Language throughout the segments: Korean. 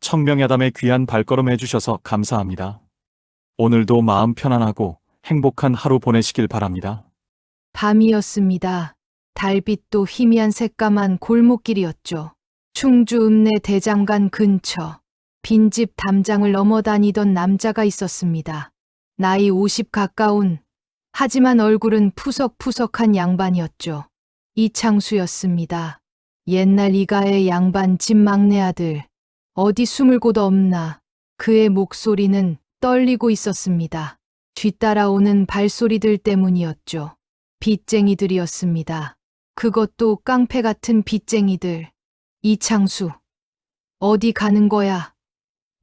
청명야담에 귀한 발걸음 해주셔서 감사합니다. 오늘도 마음 편안하고 행복한 하루 보내시길 바랍니다. 밤이었습니다. 달빛도 희미한 새까만 골목길이었죠. 충주 읍내 대장간 근처 빈집 담장을 넘어다니던 남자가 있었습니다. 나이 50 가까운 하지만 얼굴은 푸석푸석한 양반이었죠. 이창수였습니다. 옛날 이가의 양반 집 막내 아들. 어디 숨을 곳 없나. 그의 목소리는 떨리고 있었습니다. 뒤따라오는 발소리들 때문이었죠. 빚쟁이들이었습니다. 그것도 깡패 같은 빚쟁이들. 이창수. 어디 가는 거야?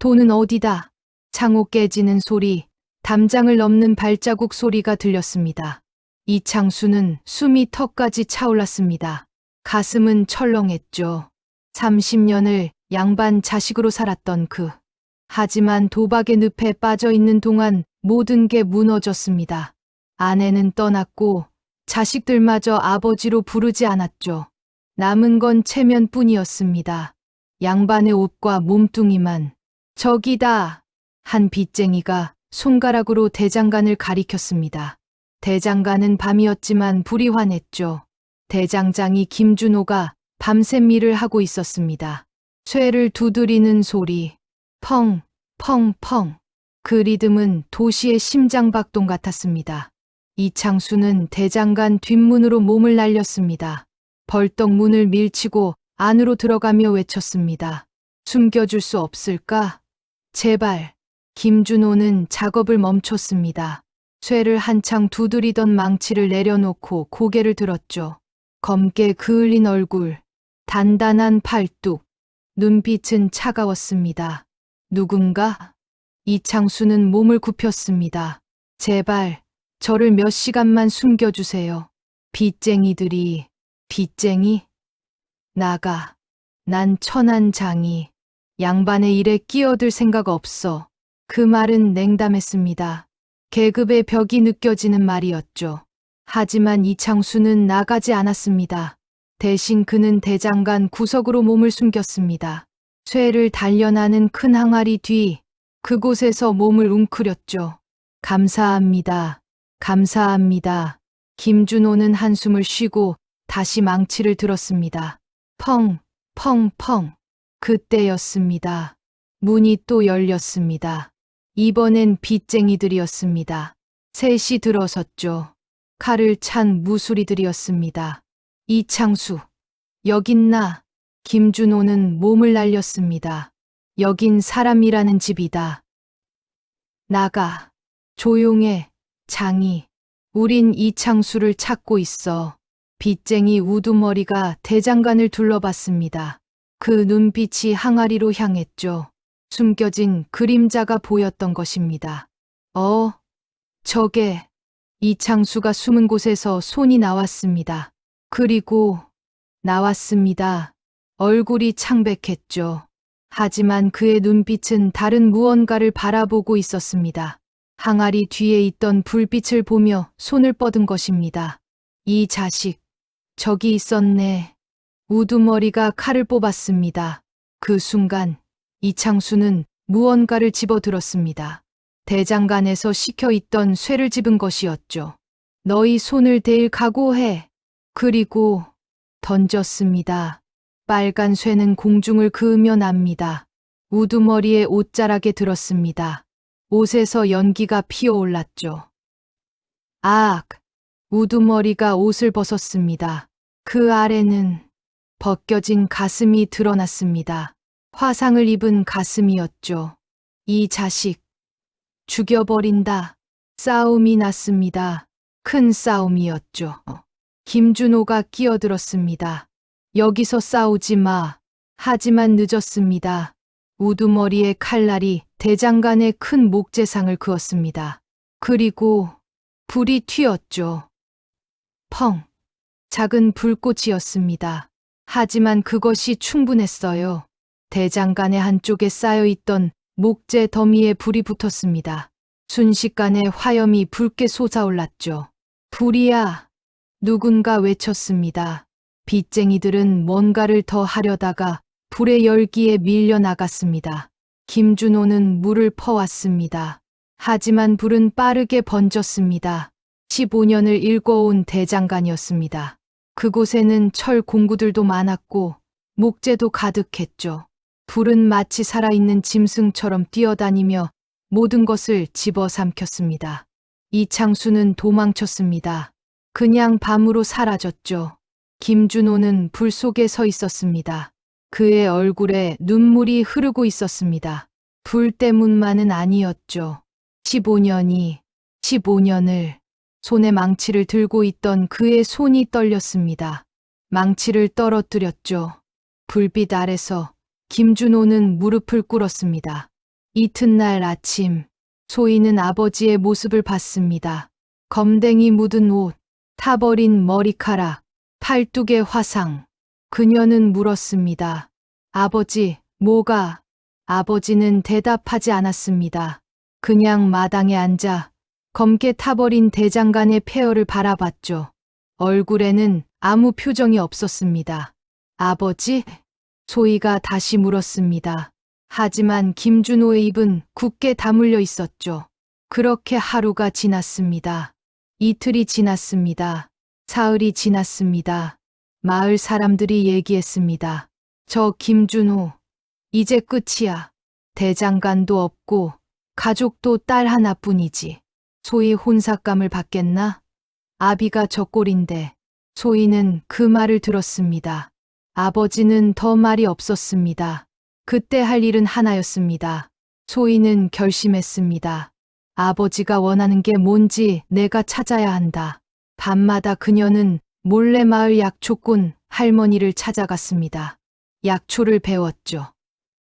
돈은 어디다? 창호 깨지는 소리, 담장을 넘는 발자국 소리가 들렸습니다. 이창수는 숨이 턱까지 차올랐습니다. 가슴은 철렁했죠. 30년을 양반 자식으로 살았던 그. 하지만 도박의 늪에 빠져 있는 동안 모든 게 무너졌습니다. 아내는 떠났고 자식들마저 아버지로 부르지 않았죠. 남은 건 체면뿐이었습니다. 양반의 옷과 몸뚱이만. 저기다! 한 빚쟁이가 손가락으로 대장간을 가리켰습니다. 대장간은 밤이었지만 불이 환했죠. 대장장이 김준호가 밤샘 일을 하고 있었습니다. 쇠를 두드리는 소리, 펑, 펑, 펑. 그 리듬은 도시의 심장박동 같았습니다. 이창수는 대장간 뒷문으로 몸을 날렸습니다. 벌떡 문을 밀치고 안으로 들어가며 외쳤습니다. 숨겨줄 수 없을까? 제발. 김준호는 작업을 멈췄습니다. 쇠를 한창 두드리던 망치를 내려놓고 고개를 들었죠. 검게 그을린 얼굴, 단단한 팔뚝, 눈빛은 차가웠습니다. 누군가? 이창수는 몸을 굽혔습니다. 제발, 저를 몇 시간만 숨겨주세요. 빚쟁이들이, 빚쟁이? 나가. 난 천한장이. 양반의 일에 끼어들 생각 없어. 그 말은 냉담했습니다. 계급의 벽이 느껴지는 말이었죠. 하지만 이창수는 나가지 않았습니다. 대신 그는 대장간 구석으로 몸을 숨겼습니다. 쇠를 단련하는 큰 항아리 뒤, 그곳에서 몸을 웅크렸죠. 감사합니다. 감사합니다. 김준호는 한숨을 쉬고 다시 망치를 들었습니다. 펑, 펑, 펑. 그때였습니다. 문이 또 열렸습니다. 이번엔 빚쟁이들이었습니다. 셋이 들어섰죠. 칼을 찬 무수리들이었습니다. 이창수, 여긴나? 김준호는 몸을 날렸습니다. 여긴 사람이라는 집이다. 나가. 조용해. 장이. 우린 이창수를 찾고 있어. 빚쟁이 우두머리가 대장간을 둘러봤습니다. 그 눈빛이 항아리로 향했죠. 숨겨진 그림자가 보였던 것입니다. 저게. 이창수가 숨은 곳에서 손이 나왔습니다. 그리고 나왔습니다. 얼굴이 창백했죠. 하지만 그의 눈빛은 다른 무언가를 바라보고 있었습니다. 항아리 뒤에 있던 불빛을 보며 손을 뻗은 것입니다. 이 자식, 저기 있었네. 우두머리가 칼을 뽑았습니다. 그 순간 이창수는 무언가를 집어들었습니다. 대장간에서 식혀있던 쇠를 집은 것이었죠. 너희 손을 댈 각오해. 그리고 던졌습니다. 빨간 쇠는 공중을 그으며 납니다. 우두머리에 옷자락에 들었습니다. 옷에서 연기가 피어올랐죠. 아악! 우두머리가 옷을 벗었습니다. 그 아래는 벗겨진 가슴이 드러났습니다. 화상을 입은 가슴이었죠. 이 자식, 죽여버린다. 싸움이 났습니다. 큰 싸움이었죠. 김준호가 끼어들었습니다. 여기서 싸우지 마. 하지만 늦었습니다. 우두머리의 칼날이 대장간의 큰 목재상을 그었습니다. 그리고 불이 튀었죠. 펑. 작은 불꽃이었습니다. 하지만 그것이 충분했어요. 대장간의 한쪽에 쌓여있던 목재 더미에 불이 붙었습니다. 순식간에 화염이 붉게 솟아올랐죠. 불이야! 누군가 외쳤습니다. 빚쟁이들은 뭔가를 더 하려다가 불의 열기에 밀려 나갔습니다. 김준호는 물을 퍼왔습니다. 하지만 불은 빠르게 번졌습니다. 15년을 일궈온 대장간이었습니다. 그곳에는 철 공구들도 많았고 목재도 가득했죠. 불은 마치 살아있는 짐승처럼 뛰어다니며 모든 것을 집어삼켰습니다. 이창수는 도망쳤습니다. 그냥 밤으로 사라졌죠. 김준호는 불 속에 서 있었습니다. 그의 얼굴에 눈물이 흐르고 있었습니다. 불 때문만은 아니었죠. 15년을 손에 망치를 들고 있던 그의 손이 떨렸습니다. 망치를 떨어뜨렸죠. 불빛 아래서 김준호는 무릎을 꿇었습니다. 이튿날 아침, 소희는 아버지의 모습을 봤습니다. 검댕이 묻은 옷, 타버린 머리카락, 팔뚝의 화상. 그녀는 물었습니다. 아버지, 뭐가? 아버지는 대답하지 않았습니다. 그냥 마당에 앉아 검게 타버린 대장간의 폐허를 바라봤죠. 얼굴에는 아무 표정이 없었습니다. 아버지? 소희가 다시 물었습니다. 하지만 김준호의 입은 굳게 다물려 있었죠. 그렇게 하루가 지났습니다. 이틀이 지났습니다. 사흘이 지났습니다. 마을 사람들이 얘기했습니다. 저 김준호, 이제 끝이야. 대장간도 없고 가족도 딸 하나뿐이지. 소희 혼삭감을 받겠나? 아비가 저 꼴인데. 소희는 그 말을 들었습니다. 아버지는 더 말이 없었습니다. 그때 할 일은 하나였습니다. 소희는 결심했습니다. 아버지가 원하는 게 뭔지 내가 찾아야 한다. 밤마다 그녀는 몰래 마을 약초꾼 할머니를 찾아갔습니다. 약초를 배웠죠.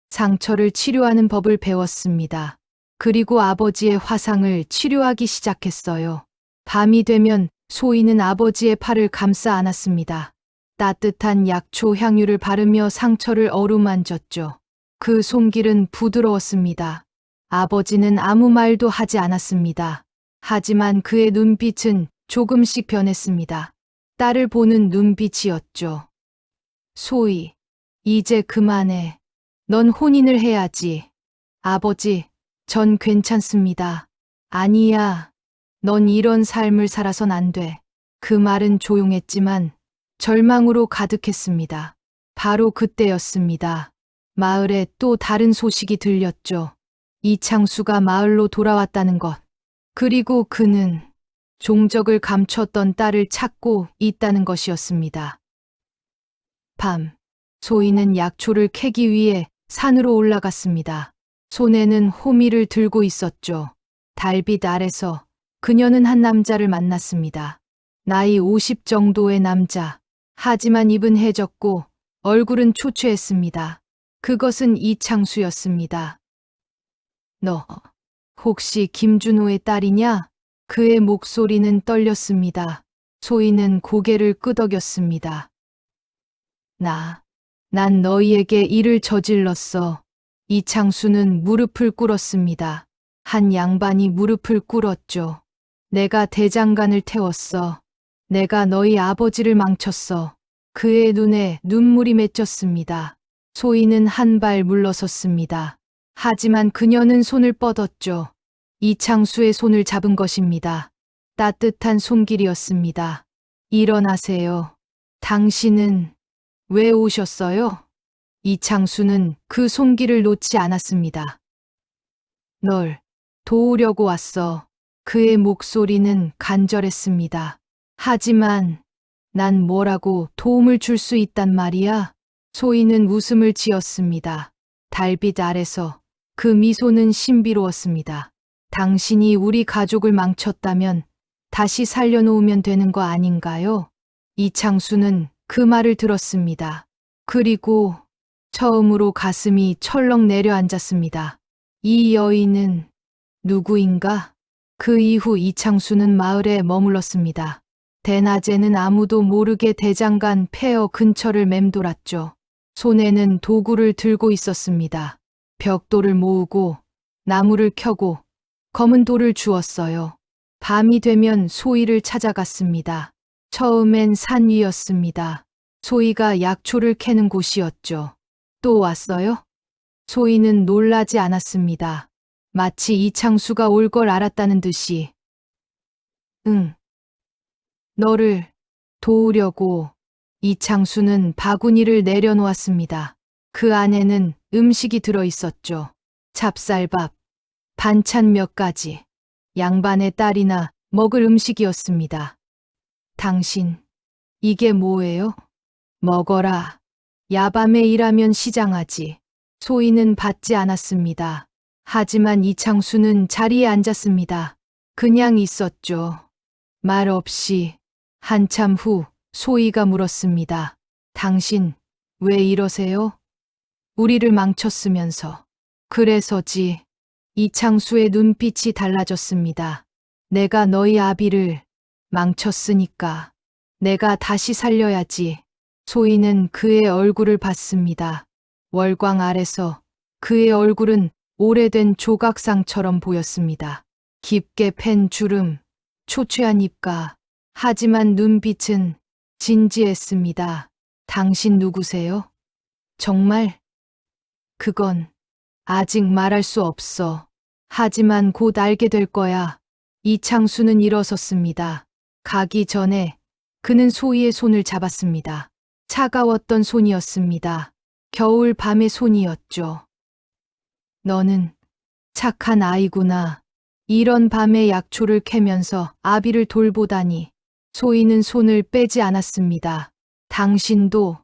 상처를 치료하는 법을 배웠습니다. 그리고 아버지의 화상을 치료하기 시작했어요. 밤이 되면 소희는 아버지의 팔을 감싸 안았습니다. 따뜻한 약초 향유를 바르며 상처를 어루만졌죠. 그 손길은 부드러웠습니다. 아버지는 아무 말도 하지 않았습니다. 하지만 그의 눈빛은 조금씩 변했습니다. 딸을 보는 눈빛이었죠. 소희, 이제 그만해. 넌 혼인을 해야지. 아버지, 전 괜찮습니다. 아니야. 넌 이런 삶을 살아선 안 돼. 그 말은 조용했지만 절망으로 가득했습니다. 바로 그때였습니다. 마을에 또 다른 소식이 들렸죠. 이창수가 마을로 돌아왔다는 것. 그리고 그는 종적을 감췄던 딸을 찾고 있다는 것이었습니다. 밤, 소희는 약초를 캐기 위해 산으로 올라갔습니다. 손에는 호미를 들고 있었죠. 달빛 아래서 그녀는 한 남자를 만났습니다. 나이 50 정도의 남자. 하지만 입은 해졌고 얼굴은 초췌했습니다. 그것은 이창수였습니다. 너, 혹시 김준호의 딸이냐? 그의 목소리는 떨렸습니다. 소희는 고개를 끄덕였습니다. 난 너희에게 일을 저질렀어. 이창수는 무릎을 꿇었습니다. 한 양반이 무릎을 꿇었죠. 내가 대장간을 태웠어. 내가 너희 아버지를 망쳤어. 그의 눈에 눈물이 맺혔습니다. 소희는 한 발 물러섰습니다. 하지만 그녀는 손을 뻗었죠. 이창수의 손을 잡은 것입니다. 따뜻한 손길이었습니다. 일어나세요. 당신은 왜 오셨어요? 이창수는 그 손길을 놓지 않았습니다. 널 도우려고 왔어. 그의 목소리는 간절했습니다. 하지만 난 뭐라고 도움을 줄 수 있단 말이야? 소희는 웃음을 지었습니다. 달빛 아래서 그 미소는 신비로웠습니다. 당신이 우리 가족을 망쳤다면 다시 살려놓으면 되는 거 아닌가요? 이창수는 그 말을 들었습니다. 그리고 처음으로 가슴이 철렁 내려앉았습니다. 이 여인은 누구인가? 그 이후 이창수는 마을에 머물렀습니다. 대낮에는 아무도 모르게 대장간 폐허 근처를 맴돌았죠. 손에는 도구를 들고 있었습니다. 벽돌을 모으고 나무를 켜고 검은 돌을 주었어요. 밤이 되면 소희를 찾아갔습니다. 처음엔 산 위였습니다. 소희가 약초를 캐는 곳이었죠. 또 왔어요? 소희는 놀라지 않았습니다. 마치 이창수가 올 걸 알았다는 듯이. 응. 너를 도우려고. 이창수는 바구니를 내려놓았습니다. 그 안에는 음식이 들어 있었죠. 찹쌀밥, 반찬 몇 가지. 양반의 딸이나 먹을 음식이었습니다. 당신, 이게 뭐예요? 먹어라. 야밤에 일하면 시장하지. 소희는 받지 않았습니다. 하지만 이창수는 자리에 앉았습니다. 그냥 있었죠. 말 없이. 한참 후 소희가 물었습니다. 당신, 왜 이러세요? 우리를 망쳤으면서. 그래서지. 이창수의 눈빛이 달라졌습니다. 내가 너희 아비를 망쳤으니까. 내가 다시 살려야지. 소희는 그의 얼굴을 봤습니다. 월광 아래서 그의 얼굴은 오래된 조각상처럼 보였습니다. 깊게 팬 주름, 초췌한 입가. 하지만 눈빛은 진지했습니다. 당신 누구세요? 정말? 그건 아직 말할 수 없어. 하지만 곧 알게 될 거야. 이창수는 일어섰습니다. 가기 전에 그는 소희의 손을 잡았습니다. 차가웠던 손이었습니다. 겨울 밤의 손이었죠. 너는 착한 아이구나. 이런 밤에 약초를 캐면서 아비를 돌보다니. 소희는 손을 빼지 않았습니다. 당신도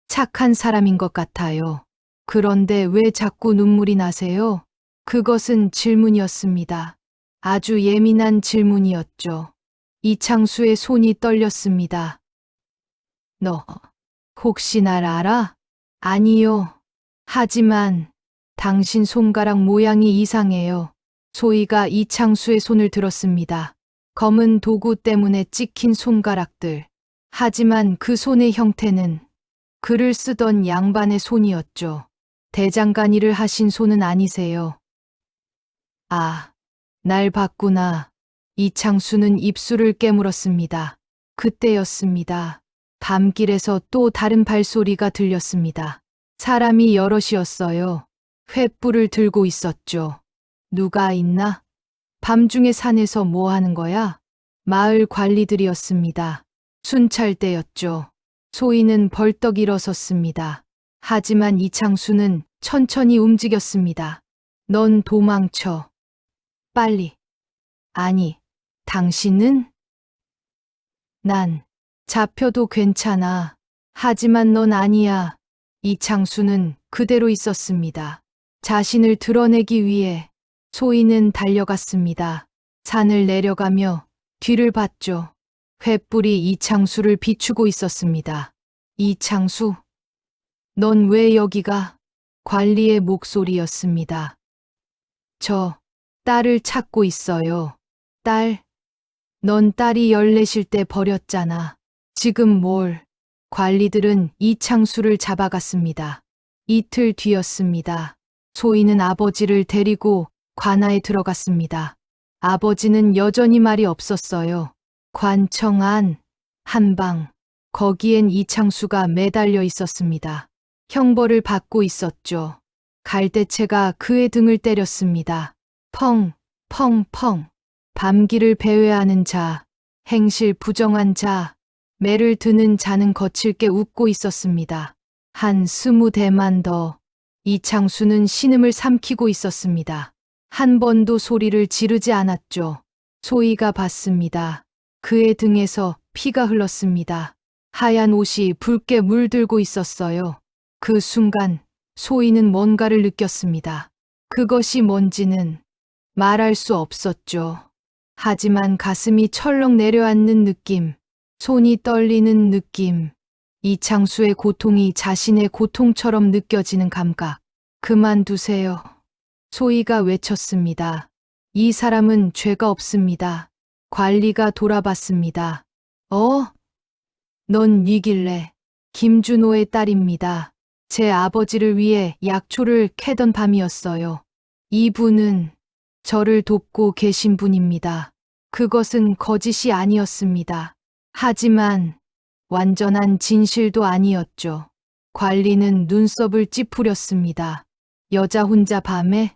착한 사람인 것 같아요. 그런데 왜 자꾸 눈물이 나세요? 그것은 질문이었습니다. 아주 예민한 질문이었죠. 이창수의 손이 떨렸습니다. 너 혹시 날 알아? 아니요. 하지만 당신 손가락 모양이 이상해요. 소희가 이창수의 손을 들었습니다. 검은 도구 때문에 찍힌 손가락들. 하지만 그 손의 형태는 글을 쓰던 양반의 손이었죠. 대장간 일을 하신 손은 아니세요. 아, 날 봤구나. 이창수는 입술을 깨물었습니다. 그때였습니다. 밤길에서 또 다른 발소리가 들렸습니다. 사람이 여럿이었어요. 횃불을 들고 있었죠. 누가 있나? 밤중에 산에서 뭐 하는 거야? 마을 관리들이었습니다. 순찰 때였죠. 소희는 벌떡 일어섰습니다. 하지만 이창수는 천천히 움직였습니다. 넌 도망쳐. 빨리. 아니, 당신은? 난 잡혀도 괜찮아. 하지만 넌 아니야. 이창수는 그대로 있었습니다. 자신을 드러내기 위해 소희는 달려갔습니다. 산을 내려가며 뒤를 봤죠. 횃불이 이창수를 비추고 있었습니다. 이창수, 넌 왜 여기가? 관리의 목소리였습니다. 저 딸을 찾고 있어요. 딸? 넌 딸이 14일 때 버렸잖아. 지금 뭘? 관리들은 이창수를 잡아갔습니다. 이틀 뒤였습니다. 소희는 아버지를 데리고 관아에 들어갔습니다. 아버지는 여전히 말이 없었어요. 관청 안, 한방. 거기엔 이창수가 매달려 있었습니다. 형벌을 받고 있었죠. 갈대채가 그의 등을 때렸습니다. 펑, 펑, 펑. 밤길을 배회하는 자, 행실 부정한 자, 매를 드는 자는 거칠게 웃고 있었습니다. 한 20대만 더. 이창수는 신음을 삼키고 있었습니다. 한 번도 소리를 지르지 않았죠. 소희가 봤습니다. 그의 등에서 피가 흘렀습니다. 하얀 옷이 붉게 물들고 있었어요. 그 순간 소희는 뭔가를 느꼈습니다. 그것이 뭔지는 말할 수 없었죠. 하지만 가슴이 철렁 내려앉는 느낌, 손이 떨리는 느낌, 이창수의 고통이 자신의 고통처럼 느껴지는 감각. 그만두세요. 소희가 외쳤습니다. 이 사람은 죄가 없습니다. 관리가 돌아봤습니다. 넌 니길래 김준호의 딸입니다. 제 아버지를 위해 약초를 캐던 밤이었어요. 이분은 저를 돕고 계신 분입니다. 그것은 거짓이 아니었습니다. 하지만 완전한 진실도 아니었죠. 관리는 눈썹을 찌푸렸습니다. 여자 혼자 밤에?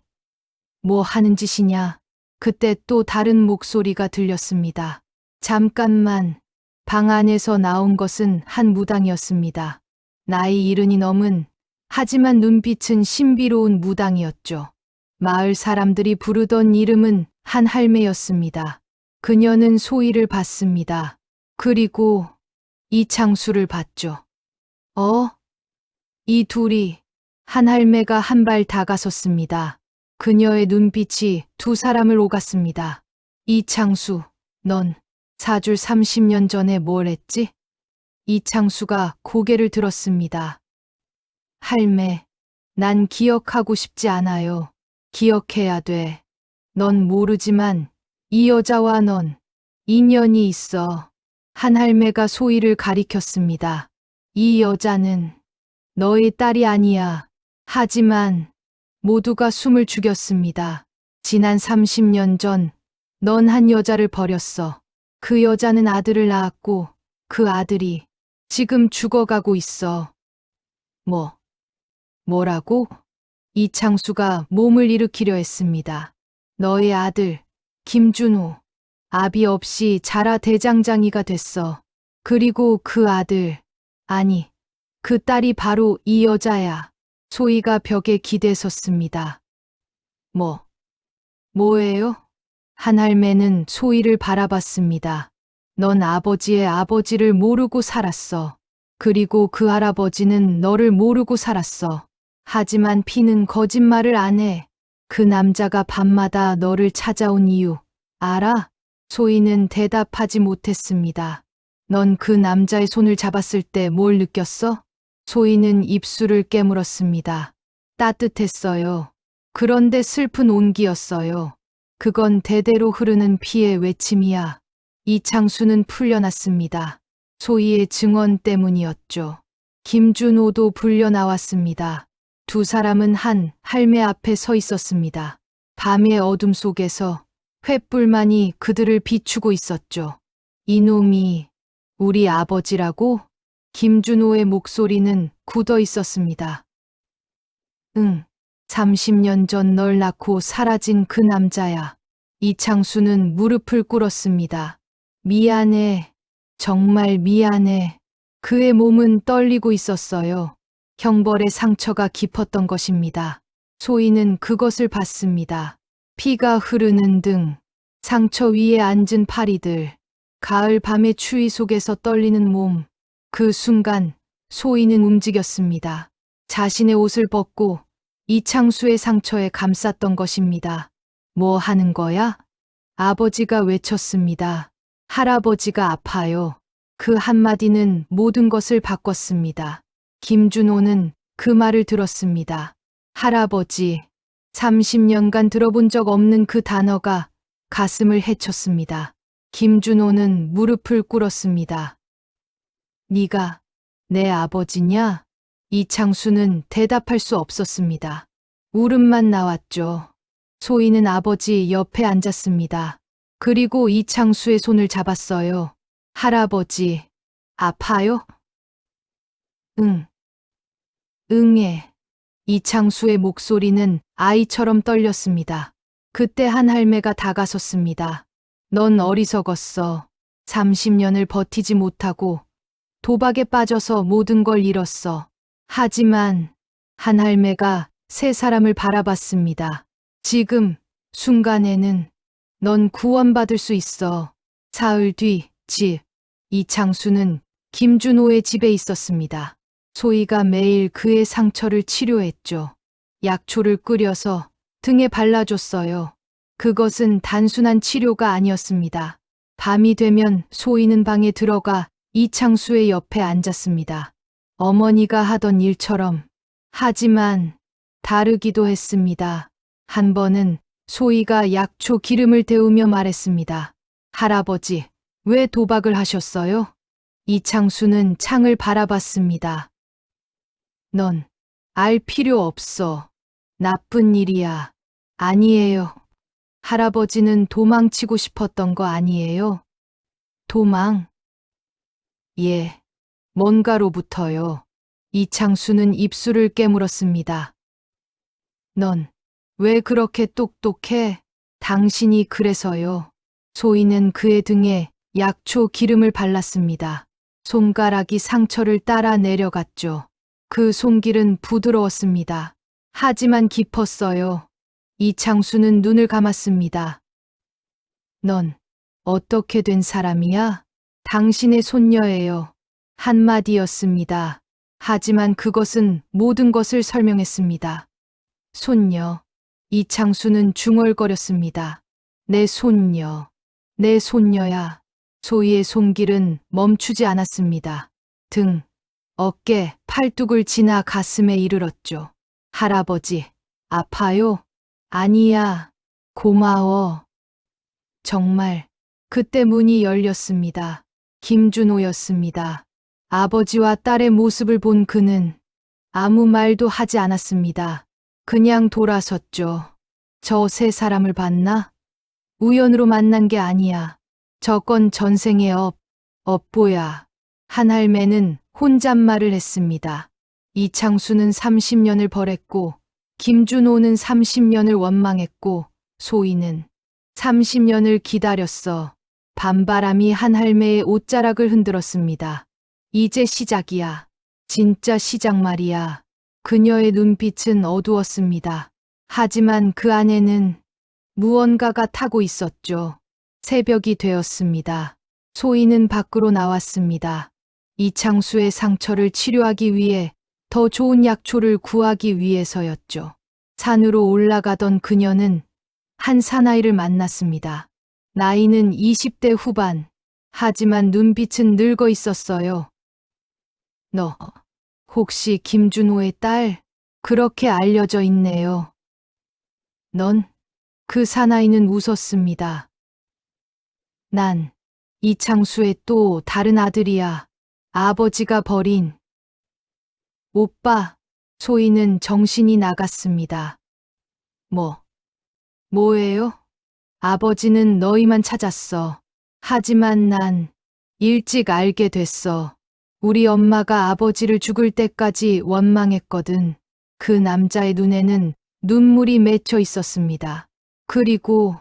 뭐 하는 짓이냐? 그때 또 다른 목소리가 들렸습니다. 잠깐만. 방 안에서 나온 것은 한 무당이었습니다. 나이 70이 넘은, 하지만 눈빛은 신비로운 무당이었죠. 마을 사람들이 부르던 이름은 한 할매였습니다. 그녀는 소희를 봤습니다. 그리고 이창수를 봤죠. 이 둘이, 한 할매가 한 발 다가섰습니다. 그녀의 눈빛이 두 사람을 오갔습니다. 이창수, 넌 사줄 30년 전에 뭘 했지? 이창수가 고개를 들었습니다. 할매, 난 기억하고 싶지 않아요. 기억해야 돼. 넌 모르지만 이 여자와 넌 인연이 있어. 한 할매가 소희를 가리켰습니다. 이 여자는 너의 딸이 아니야. 하지만 모두가 숨을 죽였습니다. 지난 30년 전 넌 한 여자를 버렸어. 그 여자는 아들을 낳았고 그 아들이 지금 죽어가고 있어. 뭐라고? 이창수가 몸을 일으키려 했습니다. 너의 아들, 김준호, 아비 없이 자라 대장장이가 됐어. 그리고 그 아들, 아니, 그 딸이 바로 이 여자야. 소희가 벽에 기대 섰습니다. 뭐예요? 한 할매는 소희를 바라봤습니다. 넌 아버지의 아버지를 모르고 살았어. 그리고 그 할아버지는 너를 모르고 살았어. 하지만 피는 거짓말을 안 해. 그 남자가 밤마다 너를 찾아온 이유, 알아? 소희는 대답하지 못했습니다. 넌 그 남자의 손을 잡았을 때 뭘 느꼈어? 소희는 입술을 깨물었습니다. 따뜻했어요. 그런데 슬픈 온기였어요. 그건 대대로 흐르는 피의 외침이야. 이창수는 풀려났습니다. 소희의 증언 때문이었죠. 김준호도 불려 나왔습니다. 두 사람은 한 할매 앞에 서 있었습니다. 밤의 어둠 속에서 횃불만이 그들을 비추고 있었죠. 이놈이 우리 아버지라고? 김준호의 목소리는 굳어 있었습니다. 응, 30년 전 널 낳고 사라진 그 남자야. 이창수는 무릎을 꿇었습니다. 미안해. 정말 미안해. 그의 몸은 떨리고 있었어요. 형벌의 상처가 깊었던 것입니다. 소희는 그것을 봤습니다. 피가 흐르는 등, 상처 위에 앉은 파리들, 가을 밤의 추위 속에서 떨리는 몸. 그 순간 소희는 움직였습니다. 자신의 옷을 벗고 이창수의 상처에 감쌌던 것입니다. 뭐 하는 거야? 아버지가 외쳤습니다. 할아버지가 아파요. 그 한마디는 모든 것을 바꿨습니다. 김준호는 그 말을 들었습니다. 할아버지, 30년간 들어본 적 없는 그 단어가 가슴을 헤쳤습니다. 김준호는 무릎을 꿇었습니다. 네가 내 아버지냐? 이창수는 대답할 수 없었습니다. 울음만 나왔죠. 소희는 아버지 옆에 앉았습니다. 그리고 이창수의 손을 잡았어요. 할아버지, 아파요? 응애. 이창수의 목소리는 아이처럼 떨렸습니다. 그때 한 할매가 다가섰습니다. 넌 어리석었어. 30년을 버티지 못하고 도박에 빠져서 모든 걸 잃었어. 하지만 한 할매가 세 사람을 바라봤습니다. 지금 순간에는 넌 구원받을 수 있어. 사흘 뒤 집. 이창수는 김준호의 집에 있었습니다. 소희가 매일 그의 상처를 치료했죠. 약초를 끓여서 등에 발라줬어요. 그것은 단순한 치료가 아니었습니다. 밤이 되면 소희는 방에 들어가 이창수의 옆에 앉았습니다. 어머니가 하던 일처럼. 하지만 다르기도 했습니다. 한 번은 소희가 약초 기름을 데우며 말했습니다. 할아버지, 왜 도박을 하셨어요? 이창수는 창을 바라봤습니다. 넌 알 필요 없어. 나쁜 일이야. 아니에요. 할아버지는 도망치고 싶었던 거 아니에요? 도망? 예. 뭔가로부터요. 이창수는 입술을 깨물었습니다. 넌 왜 그렇게 똑똑해? 당신이 그래서요. 소희는 그의 등에 약초 기름을 발랐습니다. 손가락이 상처를 따라 내려갔죠. 그 손길은 부드러웠습니다. 하지만 깊었어요. 이창수는 눈을 감았습니다. 넌 어떻게 된 사람이야? 당신의 손녀예요. 한마디였습니다. 하지만 그것은 모든 것을 설명했습니다. 손녀. 이창수는 중얼거렸습니다. 내 손녀. 내 손녀야. 소희의 손길은 멈추지 않았습니다. 등, 어깨, 팔뚝을 지나 가슴에 이르렀죠. 할아버지, 아파요? 아니야. 고마워. 정말. 그때 문이 열렸습니다. 김준호였습니다. 아버지와 딸의 모습을 본 그는 아무 말도 하지 않았습니다. 그냥 돌아섰죠. 저 세 사람을 봤나? 우연으로 만난 게 아니야. 저건 전생의 업보야. 한할매는 혼잣말을 했습니다. 이창수는 30년을 벌했고, 김준호는 30년을 원망했고, 소희는 30년을 기다렸어. 밤바람이 한할매의 옷자락을 흔들었습니다. 이제 시작이야. 진짜 시작 말이야. 그녀의 눈빛은 어두웠습니다. 하지만 그 안에는 무언가가 타고 있었죠. 새벽이 되었습니다. 소희는 밖으로 나왔습니다. 이창수의 상처를 치료하기 위해 더 좋은 약초를 구하기 위해서였죠. 산으로 올라가던 그녀는 한 사나이를 만났습니다. 나이는 20대 후반. 하지만 눈빛은 늙어 있었어요. 너, 혹시 김준호의 딸? 그렇게 알려져 있네요. 넌? 그 사나이는 웃었습니다. 난 이창수의 또 다른 아들이야. 아버지가 버린. 오빠, 소희는 정신이 나갔습니다. 뭐예요? 아버지는 너희만 찾았어. 하지만 난 일찍 알게 됐어. 우리 엄마가 아버지를 죽을 때까지 원망했거든. 그 남자의 눈에는 눈물이 맺혀 있었습니다. 그리고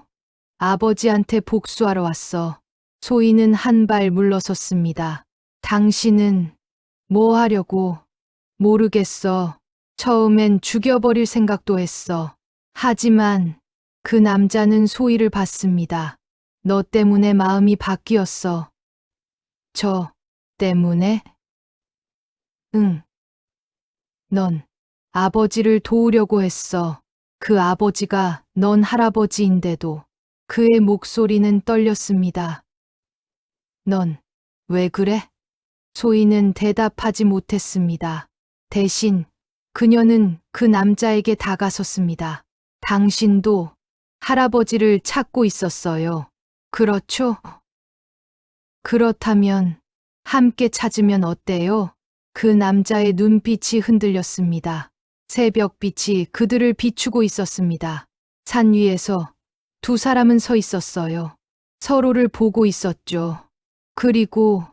아버지한테 복수하러 왔어. 소희는 한 발 물러섰습니다. 당신은 뭐 하려고? 모르겠어. 처음엔 죽여버릴 생각도 했어. 하지만 그 남자는 소희를 봤습니다. 너 때문에 마음이 바뀌었어. 저 때문에? 응. 넌 아버지를 도우려고 했어. 그 아버지가 넌 할아버지인데도. 그의 목소리는 떨렸습니다. 넌 왜 그래? 소희는 대답하지 못했습니다. 대신 그녀는 그 남자에게 다가섰습니다. 당신도 할아버지를 찾고 있었어요. 그렇죠? 그렇다면 함께 찾으면 어때요? 그 남자의 눈빛이 흔들렸습니다. 새벽빛이 그들을 비추고 있었습니다. 산 위에서 두 사람은 서 있었어요. 서로를 보고 있었죠. 그리고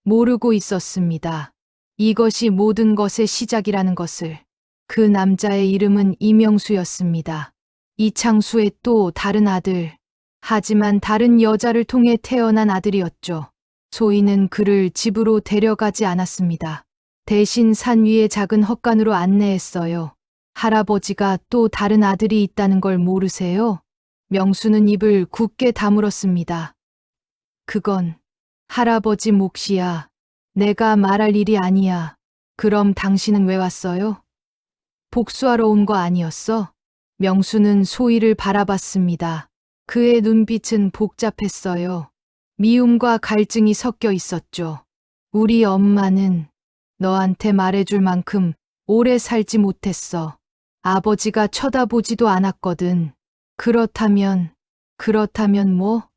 모르고 있었습니다. 이것이 모든 것의 시작이라는 것을. 그 남자의 이름은 이명수였습니다. 이창수의 또 다른 아들. 하지만 다른 여자를 통해 태어난 아들이었죠. 소희는 그를 집으로 데려가지 않았습니다. 대신 산 위의 작은 헛간으로 안내했어요. 할아버지가 또 다른 아들이 있다는 걸 모르세요? 명수는 입을 굳게 다물었습니다. 그건 할아버지 몫이야. 내가 말할 일이 아니야. 그럼 당신은 왜 왔어요? 복수하러 온 거 아니었어? 명수는 소희를 바라봤습니다. 그의 눈빛은 복잡했어요. 미움과 갈증이 섞여 있었죠. 우리 엄마는 너한테 말해줄 만큼 오래 살지 못했어. 아버지가 쳐다보지도 않았거든. 그렇다면 뭐?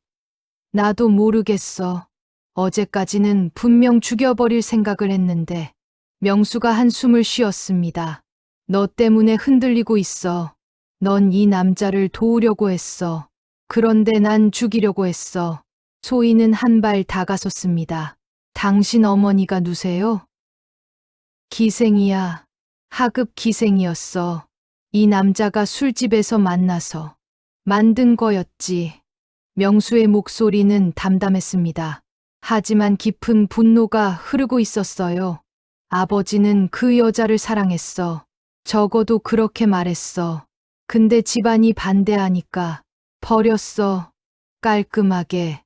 나도 모르겠어. 어제까지는 분명 죽여버릴 생각을 했는데. 명수가 한숨을 쉬었습니다. 너 때문에 흔들리고 있어. 넌 이 남자를 도우려고 했어. 그런데 난 죽이려고 했어. 소희는 한 발 다가섰습니다. 당신 어머니가 누세요? 기생이야. 하급 기생이었어. 이 남자가 술집에서 만나서 만든 거였지. 명수의 목소리는 담담했습니다. 하지만 깊은 분노가 흐르고 있었어요. 아버지는 그 여자를 사랑했어. 적어도 그렇게 말했어. 근데 집안이 반대하니까 버렸어. 깔끔하게.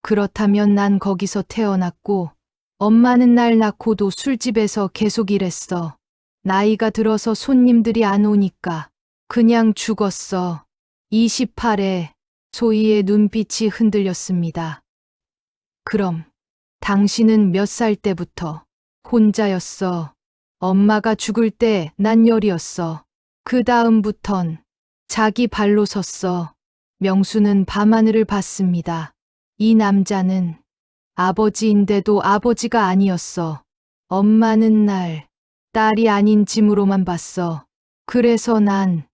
그렇다면 난 거기서 태어났고, 엄마는 날 낳고도 술집에서 계속 일했어. 나이가 들어서 손님들이 안 오니까 그냥 죽었어. 28에 소희의 눈빛이 흔들렸습니다. 그럼 당신은 몇 살 때부터 혼자였어? 엄마가 죽을 때 난 열이었어. 그 다음부턴 자기 발로 섰어. 명수는 밤하늘을 봤습니다. 이 남자는 아버지인데도 아버지가 아니었어. 엄마는 날 딸이 아닌 짐으로만 봤어. 그래서 난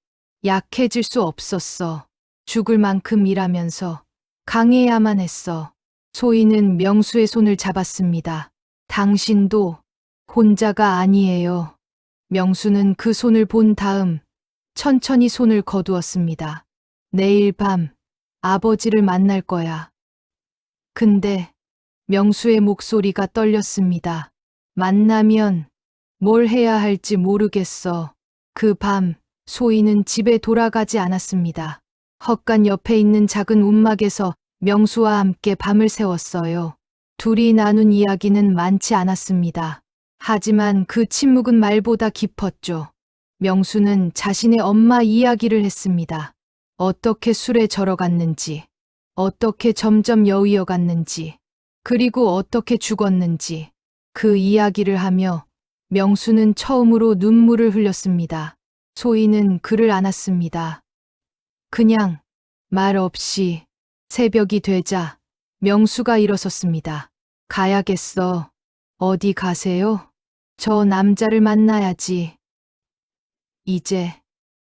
약해질 수 없었어. 죽을 만큼 일하면서 강해야만 했어. 소희는 명수의 손을 잡았습니다. 당신도 혼자가 아니에요. 명수는 그 손을 본 다음 천천히 손을 거두었습니다. 내일 밤 아버지를 만날 거야. 근데 명수의 목소리가 떨렸습니다. 만나면 뭘 해야 할지 모르겠어. 그 밤 소희는 집에 돌아가지 않았습니다. 헛간 옆에 있는 작은 움막에서 명수와 함께 밤을 새웠어요. 둘이 나눈 이야기는 많지 않았습니다. 하지만 그 침묵은 말보다 깊었죠. 명수는 자신의 엄마 이야기를 했습니다. 어떻게 술에 절어갔는지, 어떻게 점점 여위어 갔는지, 그리고 어떻게 죽었는지 그 이야기를 하며 명수는 처음으로 눈물을 흘렸습니다. 소희는 그를 안았습니다. 그냥 말 없이 새벽이 되자 명수가 일어섰습니다. 가야겠어. 어디 가세요? 저 남자를 만나야지. 이제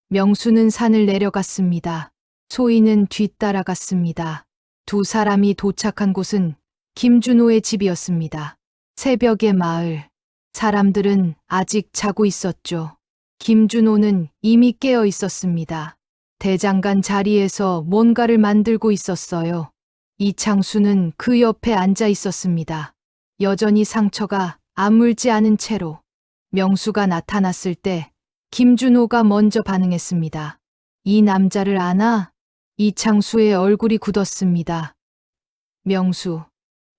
명수는 산을 내려갔습니다. 소희는 뒤따라갔습니다. 두 사람이 도착한 곳은 김준호의 집이었습니다. 새벽의 마을. 사람들은 아직 자고 있었죠. 김준호는 이미 깨어 있었습니다. 대장간 자리에서 뭔가를 만들고 있었어요. 이창수는 그 옆에 앉아 있었습니다. 여전히 상처가 아물지 않은 채로. 명수가 나타났을 때 김준호가 먼저 반응했습니다. 이 남자를 아나? 이창수의 얼굴이 굳었습니다. 명수,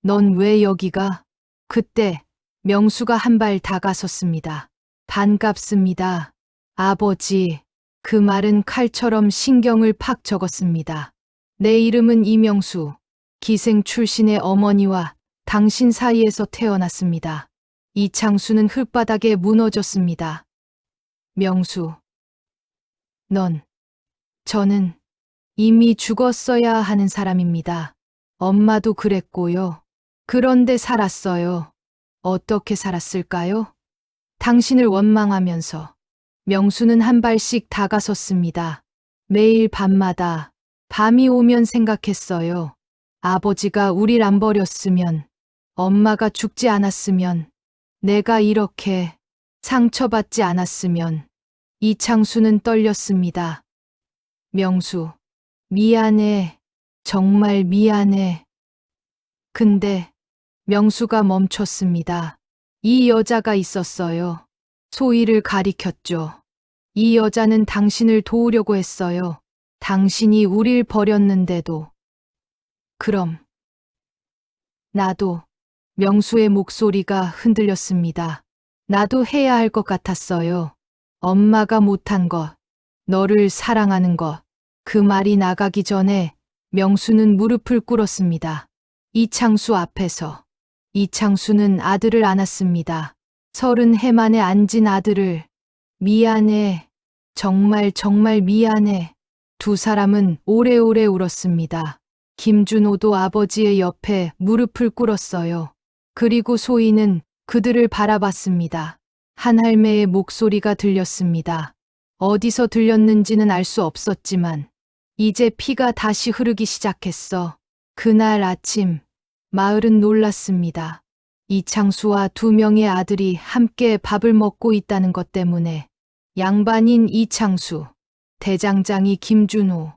넌 왜 여기가? 그때 명수가 한 발 다가섰습니다. 반갑습니다. 아버지. 그 말은 칼처럼 신경을 팍 적었습니다. 내 이름은 이명수. 기생 출신의 어머니와 당신 사이에서 태어났습니다. 이창수는 흙바닥에 무너졌습니다. 명수. 저는 이미 죽었어야 하는 사람입니다. 엄마도 그랬고요. 그런데 살았어요. 어떻게 살았을까요? 당신을 원망하면서. 명수는 한 발씩 다가섰습니다. 매일 밤마다 밤이 오면 생각했어요. 아버지가 우릴 안 버렸으면, 엄마가 죽지 않았으면, 내가 이렇게 상처받지 않았으면. 이창수는 떨렸습니다. 명수, 미안해. 정말 미안해. 근데 명수가 멈췄습니다. 이 여자가 있었어요. 소희를 가리켰죠. 이 여자는 당신을 도우려고 했어요. 당신이 우릴 버렸는데도. 그럼 나도. 명수의 목소리가 흔들렸습니다. 나도 해야 할 것 같았어요. 엄마가 못한 것, 너를 사랑하는 것. 그 말이 나가기 전에 명수는 무릎을 꿇었습니다. 이창수 앞에서. 이창수는 아들을 안았습니다. 30해 만에 앉은 아들을. 미안해. 정말 미안해. 두 사람은 오래오래 울었습니다. 김준호도 아버지의 옆에 무릎을 꿇었어요. 그리고 소희는 그들을 바라봤습니다. 한 할매의 목소리가 들렸습니다. 어디서 들렸는지는 알 수 없었지만 이제 피가 다시 흐르기 시작했어. 그날 아침 마을은 놀랐습니다. 이창수와 두 명의 아들이 함께 밥을 먹고 있다는 것 때문에 양반인 이창수, 대장장이 김준호,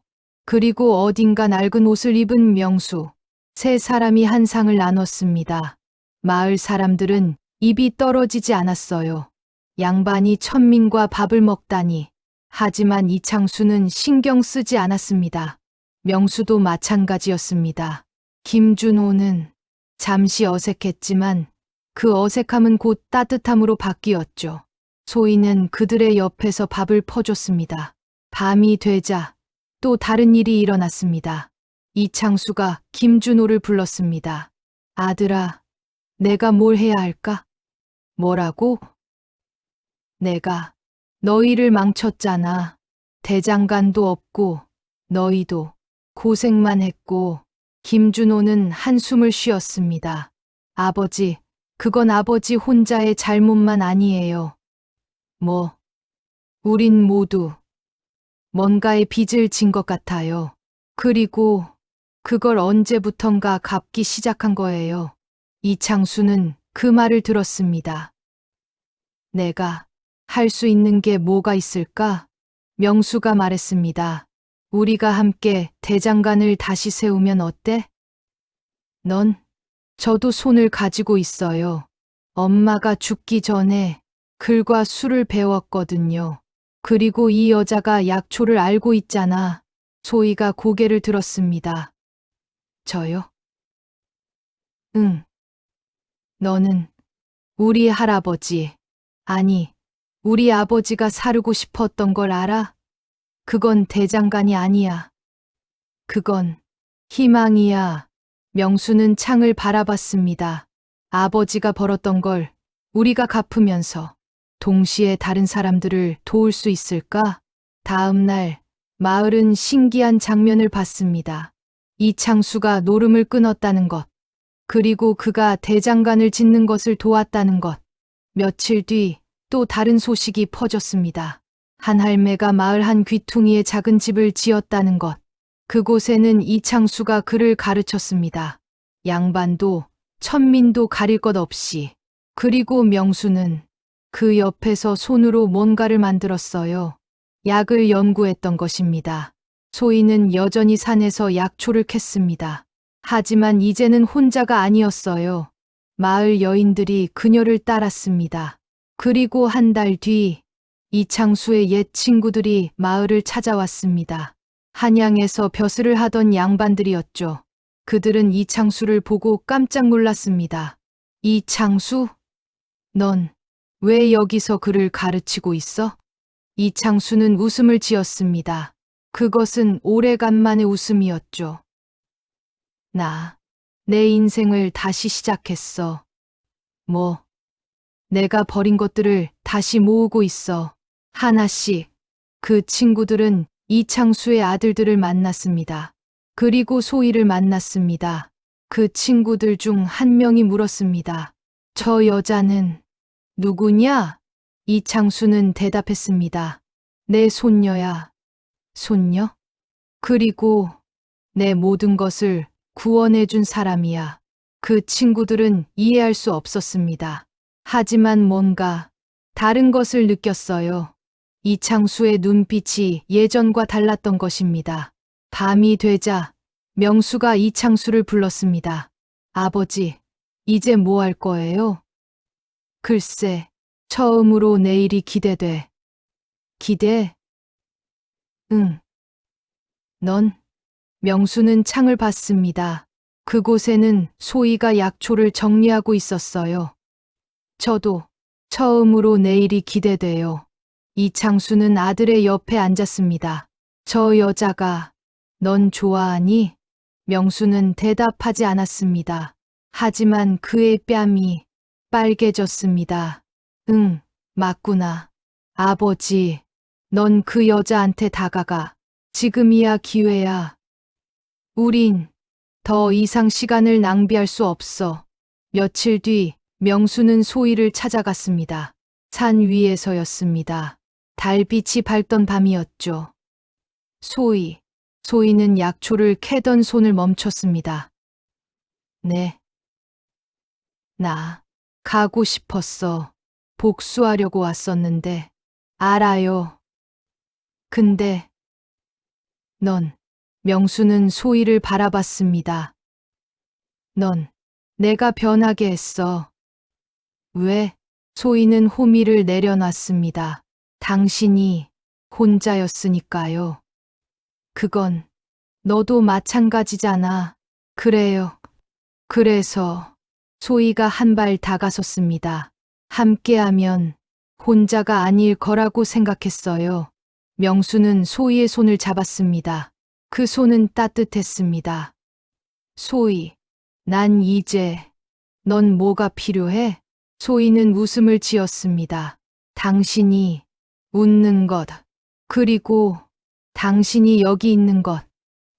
그리고 어딘가 낡은 옷을 입은 명수, 세 사람이 한 상을 나눴습니다. 마을 사람들은 입이 떨어지지 않았어요. 양반이 천민과 밥을 먹다니. 하지만 이창수는 신경 쓰지 않았습니다. 명수도 마찬가지였습니다. 김준호는 잠시 어색했지만 그 어색함은 곧 따뜻함으로 바뀌었죠. 소희는 그들의 옆에서 밥을 퍼줬습니다. 밤이 되자 또 다른 일이 일어났습니다. 이창수가 김준호를 불렀습니다. 아들아, 내가 뭘 해야 할까? 뭐라고? 내가 너희를 망쳤잖아. 대장간도 없고 너희도 고생만 했고. 김준호는 한숨을 쉬었습니다. 아버지, 그건 아버지 혼자의 잘못만 아니에요. 우린 모두 뭔가의 빚을 진 것 같아요. 그리고 그걸 언제부턴가 갚기 시작한 거예요. 이창수는 그 말을 들었습니다. 내가 할 수 있는 게 뭐가 있을까? 명수가 말했습니다. 우리가 함께 대장간을 다시 세우면 어때? 저도 손을 가지고 있어요. 엄마가 죽기 전에 글과 수를 배웠거든요. 그리고 이 여자가 약초를 알고 있잖아. 소희가 고개를 들었습니다. 저요? 응. 너는 우리 할아버지, 아니, 우리 아버지가 사르고 싶었던 걸 알아? 그건 대장간이 아니야. 그건 희망이야. 명수는 창을 바라봤습니다. 아버지가 벌었던 걸 우리가 갚으면서 동시에 다른 사람들을 도울 수 있을까? 다음 날 마을은 신기한 장면을 봤습니다. 이창수가 노름을 끊었다는 것, 그리고 그가 대장간을 짓는 것을 도왔다는 것. 며칠 뒤 또 다른 소식이 퍼졌습니다. 한 할매가 마을 한 귀퉁이에 작은 집을 지었다는 것. 그곳에는 이창수가 그를 가르쳤습니다. 양반도 천민도 가릴 것 없이. 그리고 명수는 그 옆에서 손으로 뭔가를 만들었어요. 약을 연구했던 것입니다. 소희는 여전히 산에서 약초를 캤습니다. 하지만 이제는 혼자가 아니었어요. 마을 여인들이 그녀를 따랐습니다. 그리고 한 달 뒤 이창수의 옛 친구들이 마을을 찾아왔습니다. 한양에서 벼슬을 하던 양반들이었죠. 그들은 이창수를 보고 깜짝 놀랐습니다. 이창수? 넌 왜 여기서 그를 가르치고 있어? 이창수는 웃음을 지었습니다. 그것은 오래간만의 웃음이었죠. 내 인생을 다시 시작했어. 내가 버린 것들을 다시 모으고 있어. 하나씩. 그 친구들은 이창수의 아들들을 만났습니다. 그리고 소희를 만났습니다. 그 친구들 중 한 명이 물었습니다. 저 여자는 누구냐? 이창수는 대답했습니다. 내 손녀야. 손녀? 그리고 내 모든 것을 구원해준 사람이야. 그 친구들은 이해할 수 없었습니다. 하지만 뭔가 다른 것을 느꼈어요. 이창수의 눈빛이 예전과 달랐던 것입니다. 밤이 되자 명수가 이창수를 불렀습니다. 아버지, 이제 뭐 할 거예요? 글쎄, 처음으로 내일이 기대돼. 기대? 응. 넌? 명수는 창을 봤습니다. 그곳에는 소희가 약초를 정리하고 있었어요. 저도 처음으로 내일이 기대돼요. 이창수는 아들의 옆에 앉았습니다. 저 여자가 넌 좋아하니? 명수는 대답하지 않았습니다. 하지만 그의 뺨이 빨개졌습니다. 응, 맞구나. 아버지, 넌 그 여자한테 다가가. 지금이야 기회야. 우린 더 이상 시간을 낭비할 수 없어. 며칠 뒤 명수는 소희를 찾아갔습니다. 산 위에서였습니다. 달빛이 밝던 밤이었죠. 소희는 약초를 캐던 손을 멈췄습니다. 네. 나 가고 싶었어. 복수하려고 왔었는데. 알아요. 근데 넌 명수는 소희를 바라봤습니다. 넌 내가 변하게 했어. 왜? 소희는 호미를 내려놨습니다. 당신이 혼자였으니까요. 그건 너도 마찬가지잖아. 그래요. 그래서 소희가 한 발 다가섰습니다. 함께하면 혼자가 아닐 거라고 생각했어요. 명수는 소희의 손을 잡았습니다. 그 손은 따뜻했습니다. 소희, 난 이제 넌 뭐가 필요해? 소희는 웃음을 지었습니다. 당신이 웃는 것, 그리고 당신이 여기 있는 것.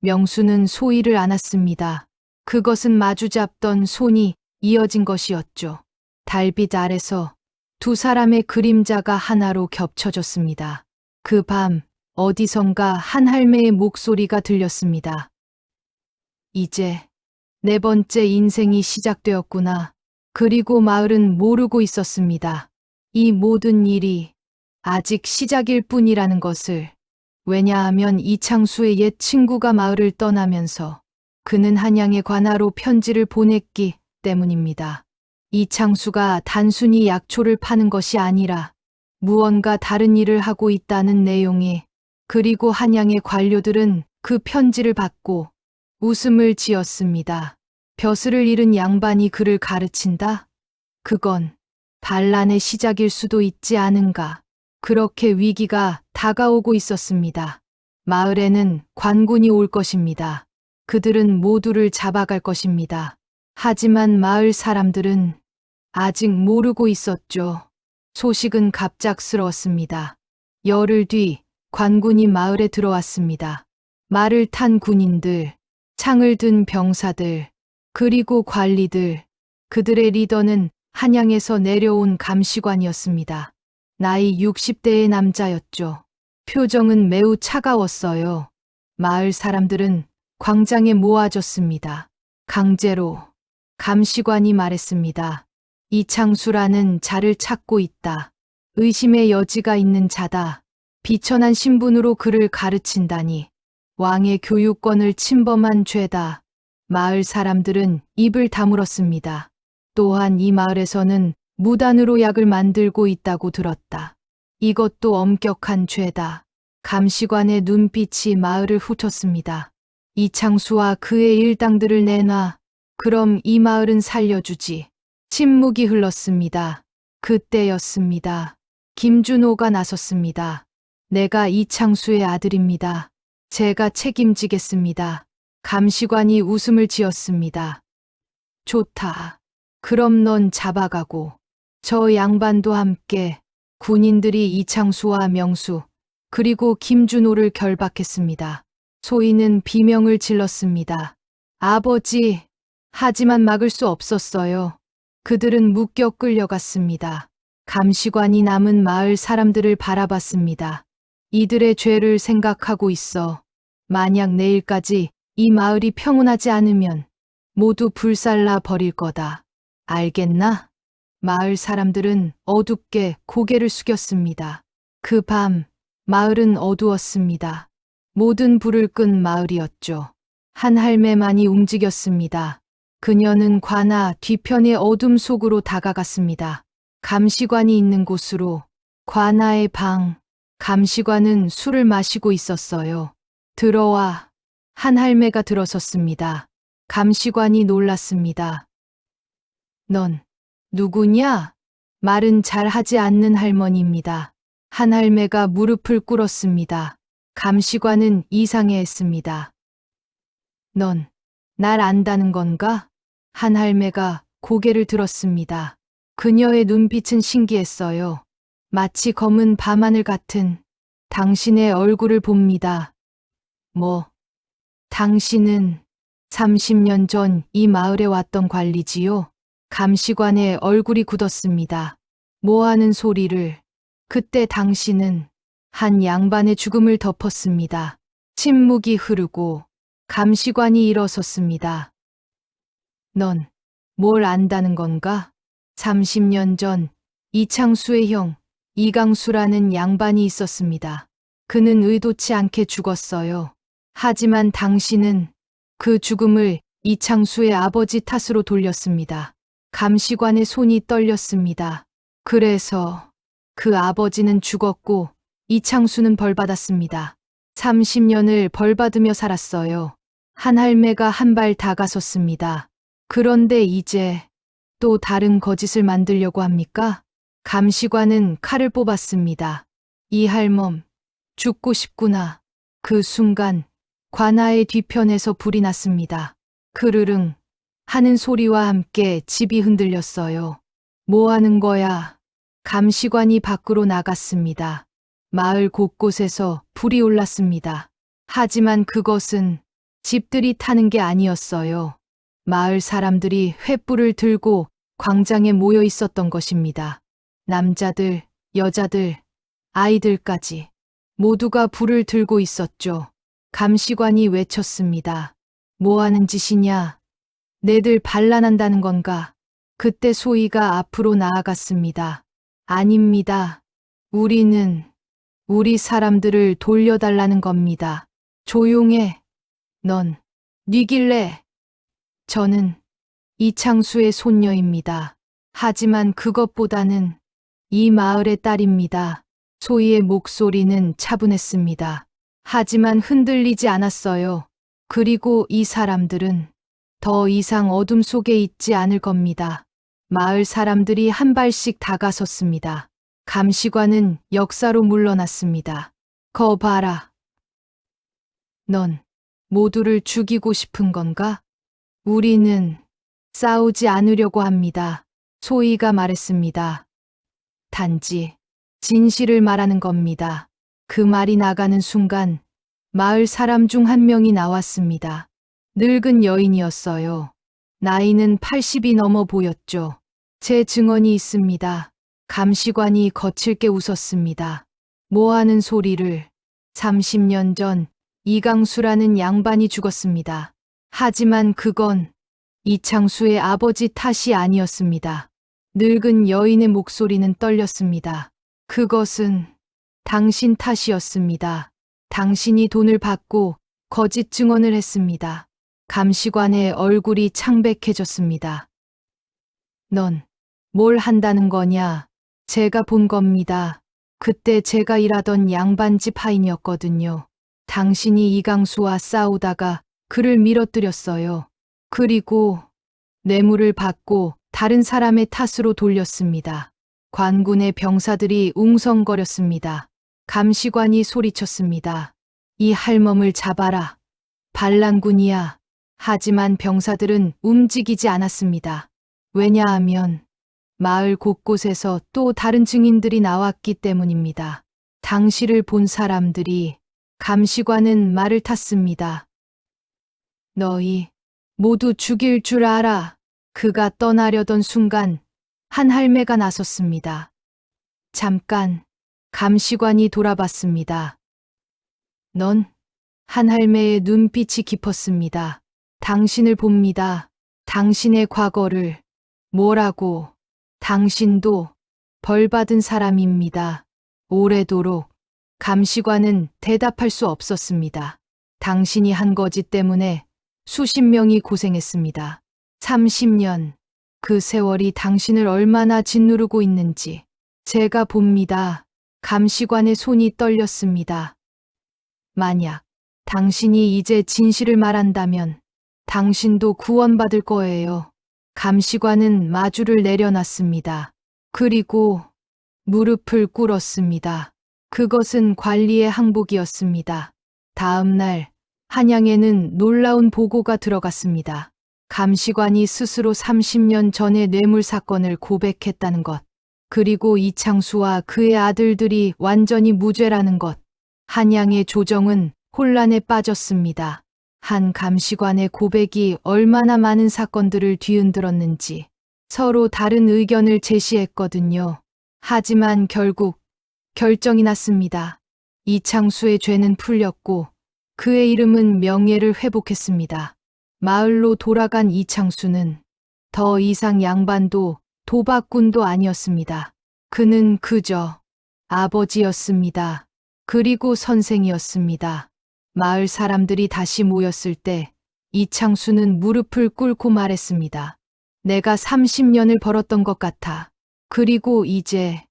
명수는 소희를 안았습니다. 그것은 마주잡던 손이 이어진 것이었죠. 달빛 아래서 두 사람의 그림자가 하나로 겹쳐졌습니다. 그 밤 어디선가 한 할매의 목소리가 들렸습니다. 이제 네 번째 인생이 시작되었구나. 그리고 마을은 모르고 있었습니다. 이 모든 일이 아직 시작일 뿐이라는 것을. 왜냐하면 이창수의 옛 친구가 마을을 떠나면서 그는 한양의 관아로 편지를 보냈기 때문입니다. 이창수가 단순히 약초를 파는 것이 아니라 무언가 다른 일을 하고 있다는 내용이. 그리고 한양의 관료들은 그 편지를 받고 웃음을 지었습니다. 벼슬을 잃은 양반이 그를 가르친다? 그건 반란의 시작일 수도 있지 않은가. 그렇게 위기가 다가오고 있었습니다. 마을에는 관군이 올 것입니다. 그들은 모두를 잡아갈 것입니다. 하지만 마을 사람들은 아직 모르고 있었죠. 소식은 갑작스러웠습니다. 열흘 뒤 관군이 마을에 들어왔습니다. 말을 탄 군인들, 창을 든 병사들, 그리고 관리들. 그들의 리더는 한양에서 내려온 감시관이었습니다. 나이 60대의 남자였죠. 표정은 매우 차가웠어요. 마을 사람들은 광장에 모아졌습니다. 강제로. 감시관이 말했습니다. 이창수라는 자를 찾고 있다. 의심의 여지가 있는 자다. 비천한 신분으로 그를 가르친다니. 왕의 교육권을 침범한 죄다. 마을 사람들은 입을 다물었습니다. 또한 이 마을에서는 무단으로 약을 만들고 있다고 들었다. 이것도 엄격한 죄다. 감시관의 눈빛이 마을을 훑었습니다. 이창수와 그의 일당들을 내놔. 그럼 이 마을은 살려주지. 침묵이 흘렀습니다. 그때였습니다. 김준호가 나섰습니다. 내가 이창수의 아들입니다. 제가 책임지겠습니다. 감시관이 웃음을 지었습니다. 좋다. 그럼 넌 잡아가고 저 양반도 함께. 군인들이 이창수와 명수 그리고 김준호를 결박했습니다. 소희는 비명을 질렀습니다. 아버지. 하지만 막을 수 없었어요. 그들은 묶여 끌려갔습니다. 감시관이 남은 마을 사람들을 바라봤습니다. 이들의 죄를 생각하고 있어. 만약 내일까지 이 마을이 평온하지 않으면 모두 불살라 버릴 거다. 알겠나? 마을 사람들은 어둡게 고개를 숙였습니다. 그 밤 마을은 어두웠습니다. 모든 불을 끈 마을이었죠. 한 할매만이 움직였습니다. 그녀는 관아 뒤편의 어둠 속으로 다가갔습니다. 감시관이 있는 곳으로. 관아의 방. 감시관은 술을 마시고 있었어요. 들어와. 한 할매가 들어섰습니다. 감시관이 놀랐습니다. 넌 누구냐? 말은 잘 하지 않는 할머니입니다. 한 할매가 무릎을 꿇었습니다. 감시관은 이상해했습니다. 넌 날 안다는 건가? 한 할매가 고개를 들었습니다. 그녀의 눈빛은 신기했어요. 마치 검은 밤하늘 같은. 당신의 얼굴을 봅니다. 뭐? 당신은 30년 전 이 마을에 왔던 관리지요? 감시관의 얼굴이 굳었습니다. 뭐 하는 소리를. 그때 당신은 한 양반의 죽음을 덮었습니다. 침묵이 흐르고 감시관이 일어섰습니다. 넌 뭘 안다는 건가? 30년 전 이창수의 형 이강수라는 양반이 있었습니다. 그는 의도치 않게 죽었어요. 하지만 당신은 그 죽음을 이창수의 아버지 탓으로 돌렸습니다. 감시관의 손이 떨렸습니다. 그래서 그 아버지는 죽었고 이창수는 벌받았습니다. 30년을 벌받으며 살았어요. 한 할매가 한 발 다가섰습니다. 그런데 이제 또 다른 거짓을 만들려고 합니까? 감시관은 칼을 뽑았습니다. 이 할멈, 죽고 싶구나. 그 순간 관아의 뒤편에서 불이 났습니다. 크르릉 하는 소리와 함께 집이 흔들렸어요. 뭐 하는 거야? 감시관이 밖으로 나갔습니다. 마을 곳곳에서 불이 올랐습니다. 하지만 그것은 집들이 타는 게 아니었어요. 마을 사람들이 횃불을 들고 광장에 모여 있었던 것입니다. 남자들, 여자들, 아이들까지 모두가 불을 들고 있었죠. 감시관이 외쳤습니다. 뭐 하는 짓이냐? 내들 반란한다는 건가? 그때 소희가 앞으로 나아갔습니다. 아닙니다. 우리는 우리 사람들을 돌려달라는 겁니다. 조용해. 넌 뉘길래. 저는 이창수의 손녀입니다. 하지만 그것보다는 이 마을의 딸입니다. 소희의 목소리는 차분했습니다. 하지만 흔들리지 않았어요. 그리고 이 사람들은 더 이상 어둠 속에 있지 않을 겁니다. 마을 사람들이 한 발씩 다가섰습니다. 감시관은 역사로 물러났습니다. 거 봐라. 넌 모두를 죽이고 싶은 건가? 우리는 싸우지 않으려고 합니다. 소희가 말했습니다. 단지 진실을 말하는 겁니다. 그 말이 나가는 순간 마을 사람 중 한 명이 나왔습니다. 늙은 여인이었어요. 나이는 80이 넘어 보였죠. 제 증언이 있습니다. 감시관이 거칠게 웃었습니다. 뭐 하는 소리를. 30년 전 이강수라는 양반이 죽었습니다. 하지만 그건 이창수의 아버지 탓이 아니었습니다. 늙은 여인의 목소리는 떨렸습니다. 그것은 당신 탓이었습니다. 당신이 돈을 받고 거짓 증언을 했습니다. 감시관의 얼굴이 창백해졌습니다. 넌 뭘 한다는 거냐? 제가 본 겁니다. 그때 제가 일하던 양반집 하인이었거든요. 당신이 이강수와 싸우다가 그를 밀어뜨렸어요. 그리고 뇌물을 받고 다른 사람의 탓으로 돌렸습니다. 관군의 병사들이 웅성거렸습니다. 감시관이 소리쳤습니다. 이 할멈을 잡아라. 반란군이야. 하지만 병사들은 움직이지 않았습니다. 왜냐하면 마을 곳곳에서 또 다른 증인들이 나왔기 때문입니다. 당시를 본 사람들이. 감시관은 말을 탔습니다. 너희 모두 죽일 줄 알아. 그가 떠나려던 순간 한 할매가 나섰습니다. 잠깐. 감시관이 돌아봤습니다. 넌? 한 할매의 눈빛이 깊었습니다. 당신을 봅니다. 당신의 과거를. 뭐라고? 당신도 벌받은 사람입니다. 오래도록. 감시관은 대답할 수 없었습니다. 당신이 한 거짓 때문에 수십 명이 고생했습니다. 30년. 그 세월이 당신을 얼마나 짓누르고 있는지 제가 봅니다. 감시관의 손이 떨렸습니다. 만약 당신이 이제 진실을 말한다면 당신도 구원받을 거예요. 감시관은 마주를 내려놨습니다. 그리고 무릎을 꿇었습니다. 그것은 관리의 항복이었습니다. 다음 날 한양에는 놀라운 보고가 들어갔습니다. 감시관이 스스로 30년 전의 뇌물 사건을 고백했다는 것, 그리고 이창수와 그의 아들들이 완전히 무죄라는 것. 한양의 조정은 혼란에 빠졌습니다. 한 감시관의 고백이 얼마나 많은 사건들을 뒤흔들었는지 서로 다른 의견을 제시했거든요. 하지만 결국 결정이 났습니다. 이창수의 죄는 풀렸고 그의 이름은 명예를 회복했습니다. 마을로 돌아간 이창수는 더 이상 양반도 도박꾼도 아니었습니다. 그는 그저 아버지였습니다. 그리고 선생이었습니다. 마을 사람들이 다시 모였을 때 이창수는 무릎을 꿇고 말했습니다. 내가 30년을 벌었던 것 같아. 그리고 이제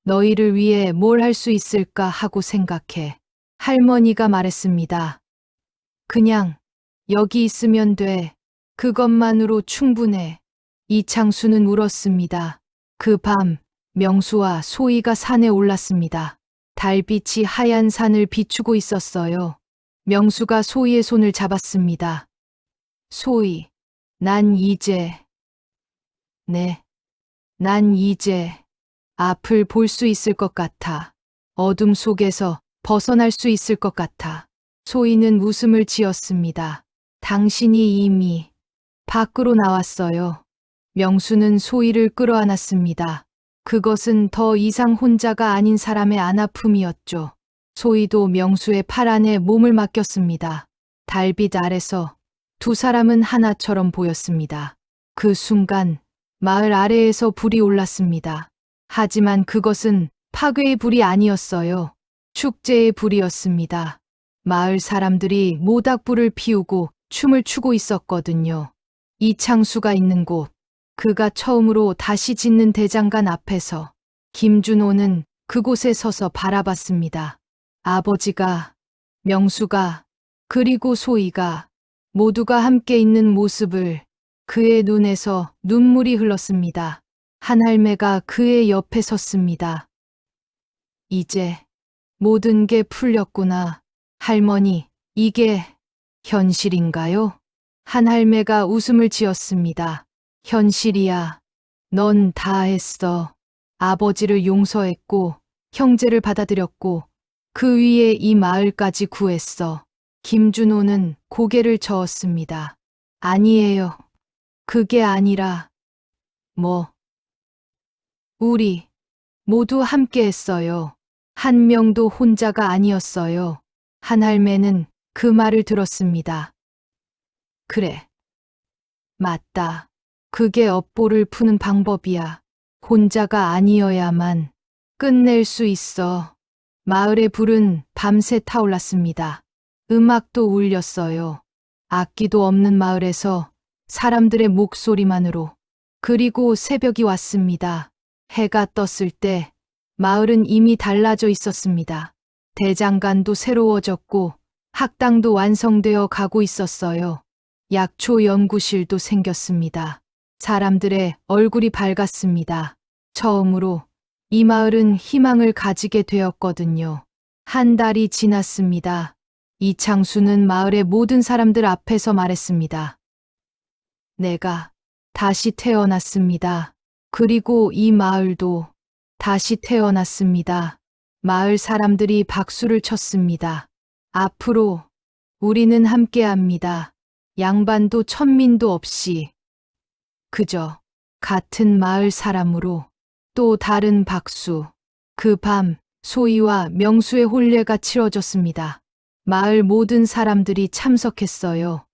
너희를 위해 뭘 할 수 있을까 하고 생각해. 할머니가 말했습니다. 그냥 여기 있으면 돼. 그것만으로 충분해. 이창수는 울었습니다. 그 밤 명수와 소희가 산에 올랐습니다. 달빛이 하얀 산을 비추고 있었어요. 명수가 소희의 손을 잡았습니다. 소희, 난 이제 앞을 볼 수 있을 것 같아. 어둠 속에서 벗어날 수 있을 것 같아. 소희는 웃음을 지었습니다. 당신이 이미 밖으로 나왔어요. 명수는 소희를 끌어안았습니다. 그것은 더 이상 혼자가 아닌 사람의 안아픔이었죠. 소희도 명수의 팔 안에 몸을 맡겼습니다. 달빛 아래서 두 사람은 하나처럼 보였습니다. 그 순간 마을 아래에서 불이 올랐습니다. 하지만 그것은 파괴의 불이 아니었어요. 축제의 불이었습니다. 마을 사람들이 모닥불을 피우고 춤을 추고 있었거든요. 이창수가 있는 곳, 그가 처음으로 다시 짓는 대장간 앞에서 김준호는 그곳에 서서 바라봤습니다. 아버지가, 명수가, 그리고 소희가 모두가 함께 있는 모습을 그의 눈에서 눈물이 흘렀습니다. 한 할매가 그의 옆에 섰습니다. 이제 모든 게 풀렸구나. 할머니, 이게 현실인가요? 한 할매가 웃음을 지었습니다. 현실이야. 넌 다 했어. 아버지를 용서했고, 형제를 받아들였고, 그 위에 이 마을까지 구했어. 김준호는 고개를 저었습니다. 아니에요. 그게 아니라, 우리 모두 함께 했어요. 한 명도 혼자가 아니었어요. 한 할매는 그 말을 들었습니다. 그래. 맞다. 그게 업보를 푸는 방법이야. 혼자가 아니어야만 끝낼 수 있어. 마을의 불은 밤새 타올랐습니다. 음악도 울렸어요. 악기도 없는 마을에서 사람들의 목소리만으로. 그리고 새벽이 왔습니다. 해가 떴을 때 마을은 이미 달라져 있었습니다. 대장간도 새로워졌고 학당도 완성되어 가고 있었어요. 약초 연구실도 생겼습니다. 사람들의 얼굴이 밝았습니다. 처음으로 이 마을은 희망을 가지게 되었거든요. 한 달이 지났습니다. 이창수는 마을의 모든 사람들 앞에서 말했습니다. 내가 다시 태어났습니다. 그리고 이 마을도 다시 태어났습니다. 마을 사람들이 박수를 쳤습니다. 앞으로 우리는 함께합니다. 양반도 천민도 없이 그저 같은 마을 사람으로. 또 다른 박수. 그 밤 소희와 명수의 혼례가 치러졌습니다. 마을 모든 사람들이 참석했어요.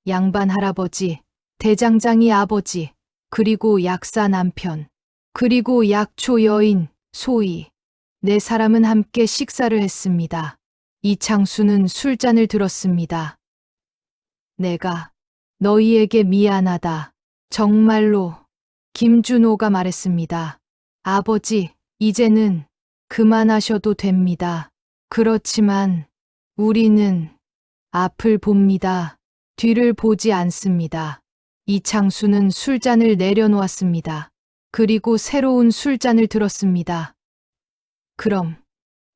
양반 할아버지, 대장장이 아버지, 그리고 약사 남편, 그리고 약초 여인, 소희. 네 사람은 함께 식사를 했습니다. 이창수는 술잔을 들었습니다. 내가 너희에게 미안하다. 정말로. 김준호가 말했습니다. 아버지, 이제는 그만하셔도 됩니다. 그렇지만 우리는 앞을 봅니다. 뒤를 보지 않습니다. 이창수는 술잔을 내려놓았습니다. 그리고 새로운 술잔을 들었습니다. 그럼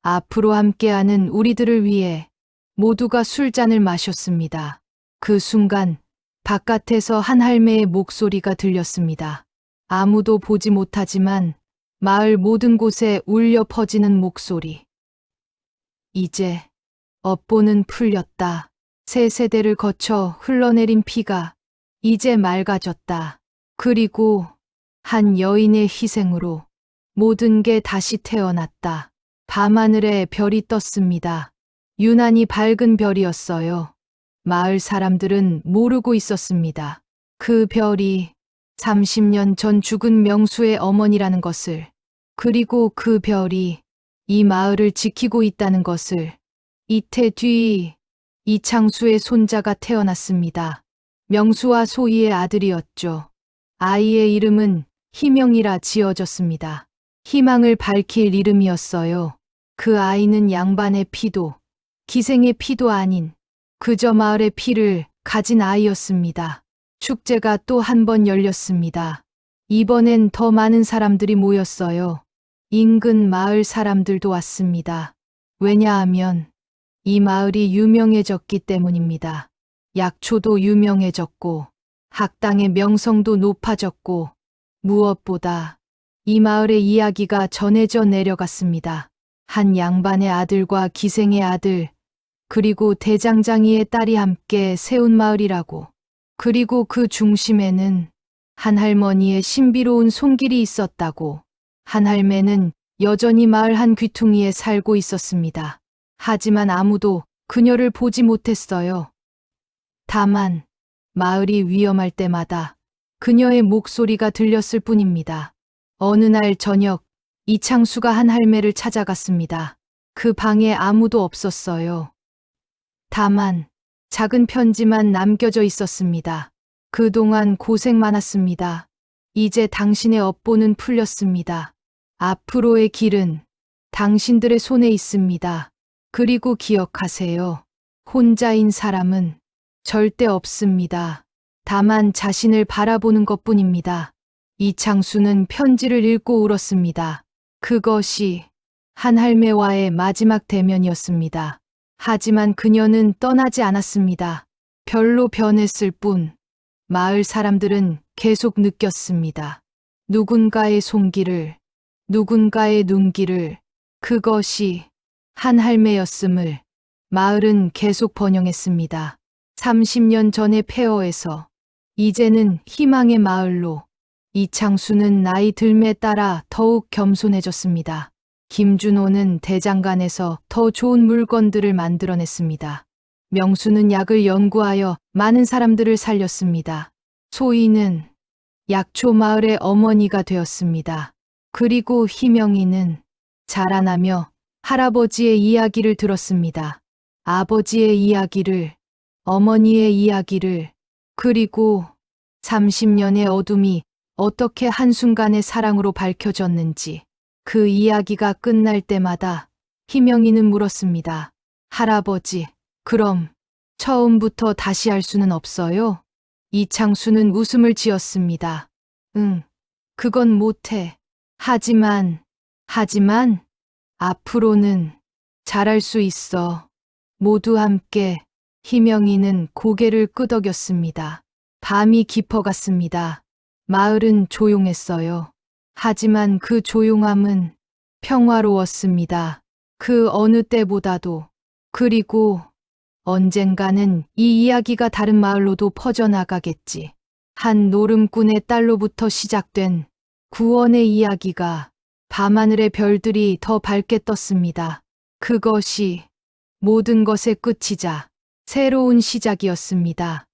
앞으로 함께하는 우리들을 위해 모두가 술잔을 마셨습니다. 그 순간 바깥에서 한 할매의 목소리가 들렸습니다. 아무도 보지 못하지만 마을 모든 곳에 울려 퍼지는 목소리. 이제 업보는 풀렸다. 세 세대를 거쳐 흘러내린 피가 이제 맑아졌다. 그리고 한 여인의 희생으로 모든 게 다시 태어났다. 밤하늘에 별이 떴습니다. 유난히 밝은 별이었어요. 마을 사람들은 모르고 있었습니다. 그 별이 30년 전 죽은 명수의 어머니라는 것을, 그리고 그 별이 이 마을을 지키고 있다는 것을. 이태 뒤 이창수의 손자가 태어났습니다. 명수와 소희의 아들이었죠. 아이의 이름은 희명이라 지어졌습니다. 희망을 밝힐 이름이었어요. 그 아이는 양반의 피도, 기생의 피도 아닌 그저 마을의 피를 가진 아이였습니다. 축제가 또 한 번 열렸습니다. 이번엔 더 많은 사람들이 모였어요. 인근 마을 사람들도 왔습니다. 왜냐하면 이 마을이 유명해졌기 때문입니다. 약초도 유명해졌고, 학당의 명성도 높아졌고, 무엇보다 이 마을의 이야기가 전해져 내려갔습니다. 한 양반의 아들과 기생의 아들, 그리고 대장장이의 딸이 함께 세운 마을이라고. 그리고 그 중심에는 한 할머니의 신비로운 손길이 있었다고. 한 할매는 여전히 마을 한 귀퉁이에 살고 있었습니다. 하지만 아무도 그녀를 보지 못했어요. 다만 마을이 위험할 때마다 그녀의 목소리가 들렸을 뿐입니다. 어느 날 저녁, 이창수가 한 할매를 찾아갔습니다. 그 방에 아무도 없었어요. 다만 작은 편지만 남겨져 있었습니다. 그동안 고생 많았습니다. 이제 당신의 업보는 풀렸습니다. 앞으로의 길은 당신들의 손에 있습니다. 그리고 기억하세요. 혼자인 사람은 절대 없습니다. 다만 자신을 바라보는 것뿐입니다. 이창수는 편지를 읽고 울었습니다. 그것이 한 할매와의 마지막 대면이었습니다. 하지만 그녀는 떠나지 않았습니다. 별로 변했을 뿐 마을 사람들은 계속 느꼈습니다. 누군가의 손길을, 누군가의 눈길을, 그것이 한 할매였음을 마을은 계속 번영했습니다. 30년 전의 폐허에서 이제는 희망의 마을로. 이창수는 나이 들매 따라 더욱 겸손해졌습니다. 김준호는 대장간에서 더 좋은 물건들을 만들어냈습니다. 명수는 약을 연구하여 많은 사람들을 살렸습니다. 소희는 약초 마을의 어머니가 되었습니다. 그리고 희명이는 자라나며 할아버지의 이야기를 들었습니다. 아버지의 이야기를, 어머니의 이야기를, 그리고 30년의 어둠이 어떻게 한순간의 사랑으로 밝혀졌는지. 그 이야기가 끝날 때마다 희명이는 물었습니다. 할아버지, 그럼 처음부터 다시 할 수는 없어요? 이창수는 웃음을 지었습니다. 응, 그건 못해. 하지만 앞으로는 잘할 수 있어. 모두 함께. 희명이는 고개를 끄덕였습니다. 밤이 깊어갔습니다. 마을은 조용했어요. 하지만 그 조용함은 평화로웠습니다. 그 어느 때보다도. 그리고 언젠가는 이 이야기가 다른 마을로도 퍼져나가겠지. 한 노름꾼의 딸로부터 시작된 구원의 이야기가 밤하늘의 별들이 더 밝게 떴습니다. 그것이 모든 것의 끝이자 새로운 시작이었습니다.